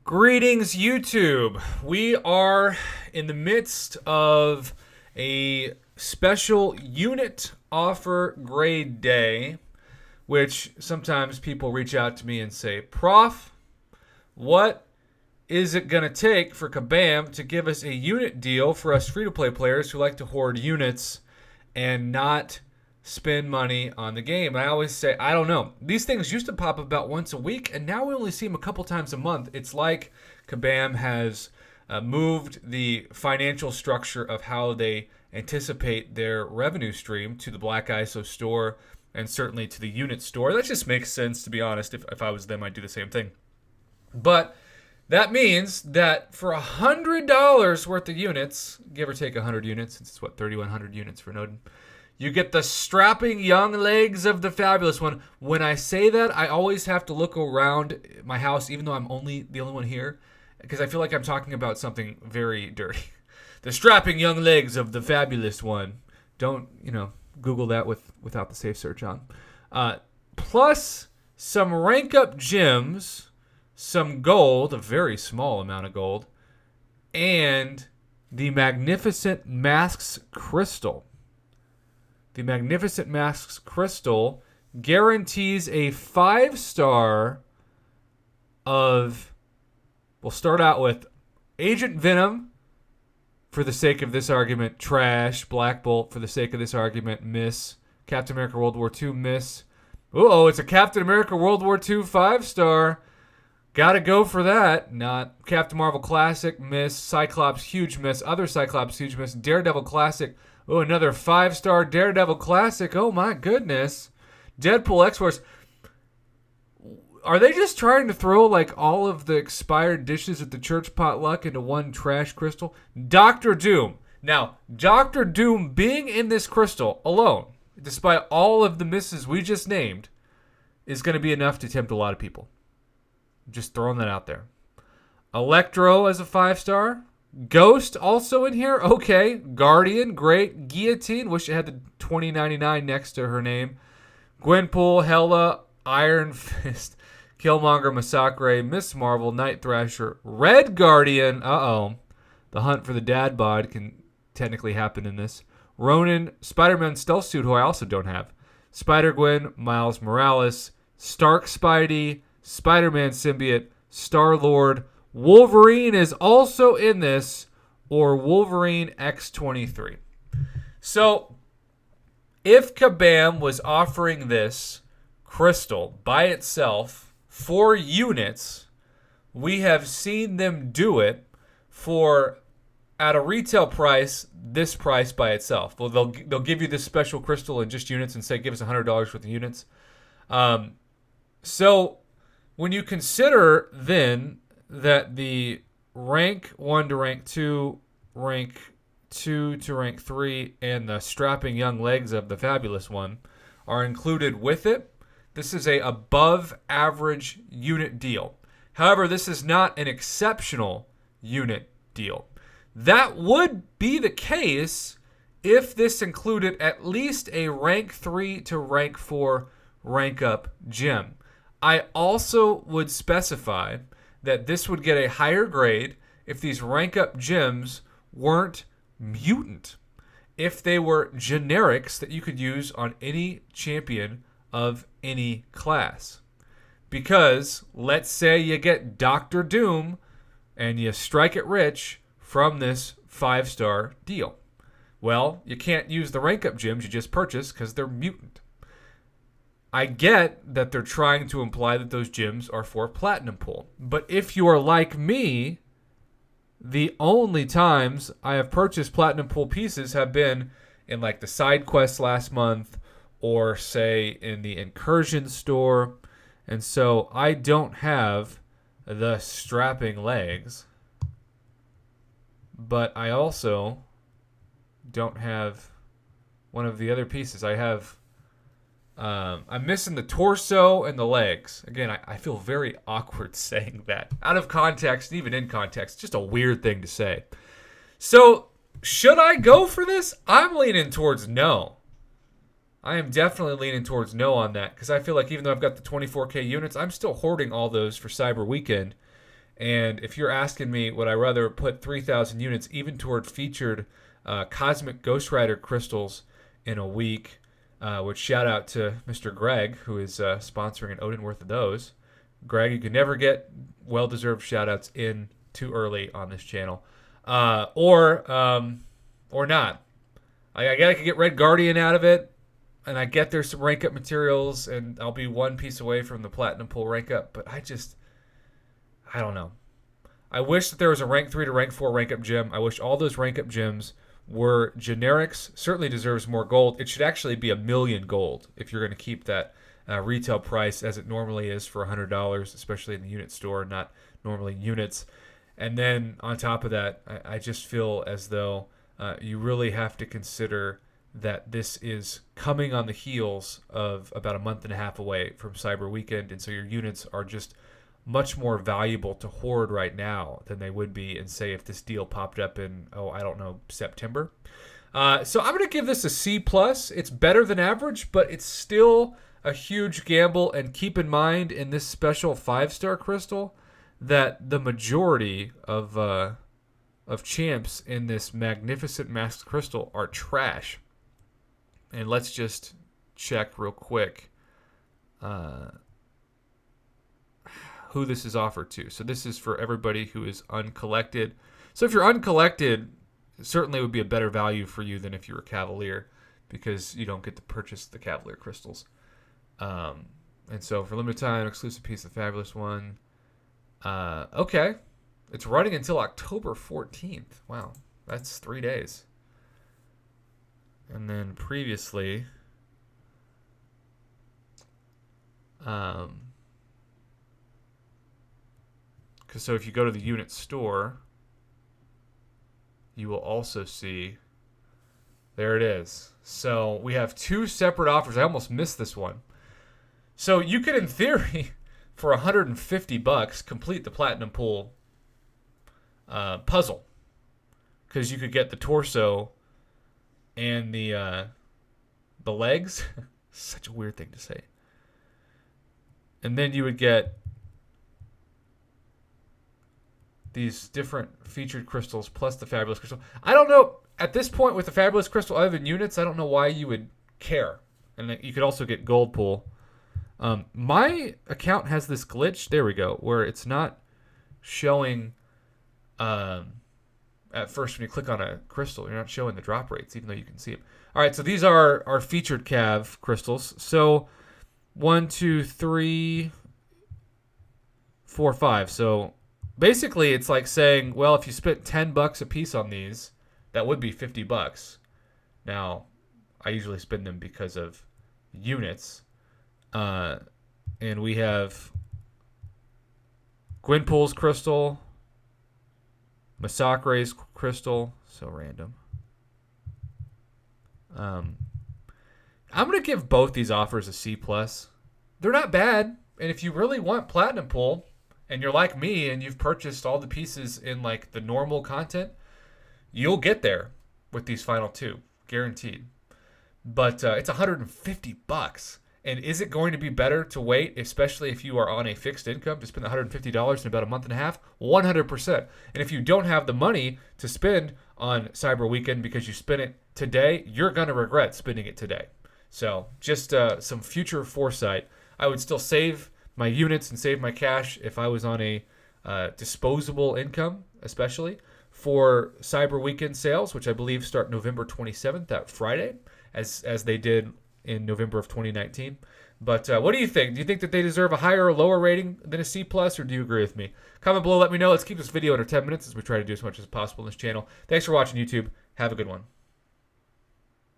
Greetings, YouTube. We are in the midst of a special unit offer grade day, which sometimes people reach out to me and say, Prof, what is it going to take for Kabam to give us a unit deal for us free-to-play players who like to hoard units and not spend money on the game? And I always say, I don't know. These things used to pop up about once a week, and now we only see them a couple times a month. It's like Kabam has moved the financial structure of how they anticipate their revenue stream to the Black ISO store and certainly to the unit store. That just makes sense, to be honest. If I was them, I'd do the same thing. But that means that for $100 worth of units, give or take 100 units, it's 3,100 units for Nodin, you get the strapping young legs of the fabulous one. When I say that, I always have to look around my house, even though I'm the only one here, because I feel like I'm talking about something very dirty. The strapping young legs of the fabulous one. Don't, Google that without the safe search on. Plus some rank up gems, some gold, a very small amount of gold, and the Magnificent Masks Crystal. The Magnificent Masks Crystal guarantees a 5-star of, we'll start out with Agent Venom, for the sake of this argument, trash. Black Bolt, for the sake of this argument, miss. Captain America World War II, miss. Uh-oh, it's a Captain America World War II 5-star. Gotta go for that. Not Captain Marvel Classic, miss. Cyclops, huge miss. Other Cyclops, huge miss. Daredevil Classic. Oh, another 5-star Daredevil Classic. Oh, my goodness. Deadpool X-Force. Are they just trying to throw, like, all of the expired dishes at the church potluck into one trash crystal? Doctor Doom. Now, Doctor Doom being in this crystal alone, despite all of the misses we just named, is going to be enough to tempt a lot of people. Just throwing that out there. Electro as a 5-star. Ghost also in here. Okay. Guardian, great. Guillotine, wish it had the 2099 next to her name. Gwenpool, Hela, Iron Fist, Killmonger, Massacre, Miss Marvel, Night Thrasher, Red Guardian. Uh-oh. The hunt for the dad bod can technically happen in this. Ronin, Spider-Man Stealth Suit, who I also don't have. Spider-Gwen, Miles Morales, Stark Spidey, Spider-Man Symbiote, Star-Lord. Wolverine is also in this, or Wolverine X-23. So, if Kabam was offering this crystal by itself for units, we have seen them do it for, at a retail price, this price by itself. Well, they'll give you this special crystal in just units and say, give us $100 worth of units. So, when you consider then that the rank 1 to rank 2, rank 2 to rank 3, and the strapping young legs of the fabulous one are included with it, this is a above average unit deal. However, this is not an exceptional unit deal. That would be the case if this included at least a rank 3 to rank 4 rank up gem. I also would specify that this would get a higher grade if these rank up gems weren't mutant. If they were generics that you could use on any champion of any class. Because let's say you get Doctor Doom and you strike it rich from this 5-star deal. Well, you can't use the rank up gems you just purchased because they're mutant. I get that they're trying to imply that those gems are for Platinum Pool. But if you are like me, the only times I have purchased Platinum Pool pieces have been in like the side quests last month or say in the Incursion store. And so I don't have the strapping legs. But I also don't have one of the other pieces. I have... I'm missing the torso and the legs. Again, I feel very awkward saying that. Out of context, even in context, just a weird thing to say. So, should I go for this? I'm leaning towards no. I am definitely leaning towards no on that because I feel like even though I've got the 24K units, I'm still hoarding all those for Cyber Weekend. And if you're asking me, would I rather put 3,000 units even toward featured Cosmic Ghost Rider crystals in a week, which shout out to Mr. Greg, who is sponsoring an Odin worth of those. Greg, you can never get well-deserved shout-outs in too early on this channel. Or not. I gotta get Red Guardian out of it, and I get there's some rank up materials, and I'll be one piece away from the Platinum Pool rank up, but I don't know. I wish that there was a rank 3 to rank 4 rank up gem. I wish all those rank up gems were generics. Certainly deserves more gold. It should actually be 1,000,000 gold if you're going to keep that retail price as it normally is for $100, especially in the unit store, not normally units. And then on top of that, I just feel as though you really have to consider that this is coming on the heels of about a month and a half away from Cyber Weekend, and so your units are just much more valuable to hoard right now than they would be in, say, if this deal popped up in, September. So I'm going to give this a C+. It's better than average, but it's still a huge gamble. And keep in mind, in this special 5-star crystal, that the majority of champs in this magnificent masked crystal are trash. And let's just check real quick who this is offered to. So this is for everybody who is uncollected. So if you're uncollected, it certainly would be a better value for you than if you were Cavalier, because you don't get to purchase the Cavalier crystals. And so for limited time, exclusive piece, the fabulous one. Okay. It's running until October 14th. Wow. That's 3 days. And then previously, so if you go to the unit store, you will also see, there it is. So we have 2 separate offers. I almost missed this one. So you could, in theory, for $150, complete the Platinum Pool puzzle, because you could get the torso and the legs. Such a weird thing to say. And then you would get these different featured crystals plus the fabulous crystal. I don't know, at this point with the fabulous crystal, other than units, I don't know why you would care. And you could also get gold pool. My account has this glitch, there we go, where it's not showing at first when you click on a crystal, you're not showing the drop rates, even though you can see them. All right, so these are our featured Cav crystals. So 1, 2, 3, 4, 5. So basically, it's like saying, well, if you spent $10 a piece on these, that would be $50. Now, I usually spend them because of units. And we have Gwynpool's crystal, Masacre's crystal, so random. I'm going to give both these offers a C+. They're not bad, and if you really want Platinum Pool, and you're like me and you've purchased all the pieces in like the normal content, you'll get there with these final 2, guaranteed. But it's $150. And is it going to be better to wait, especially if you are on a fixed income, to spend $150 in about a month and a half? 100%. And if you don't have the money to spend on Cyber Weekend because you spent it today, you're going to regret spending it today. So just some future foresight. I would still save my units and save my cash if I was on a disposable income, especially for Cyber Weekend sales, which I believe start November 27th, that Friday, as they did in November of 2019. But what do you think? Do you think that they deserve a higher or lower rating than a C+, or do you agree with me? Comment below, let me know. Let's keep this video under 10 minutes as we try to do as much as possible on this channel. Thanks for watching, YouTube. Have a good one.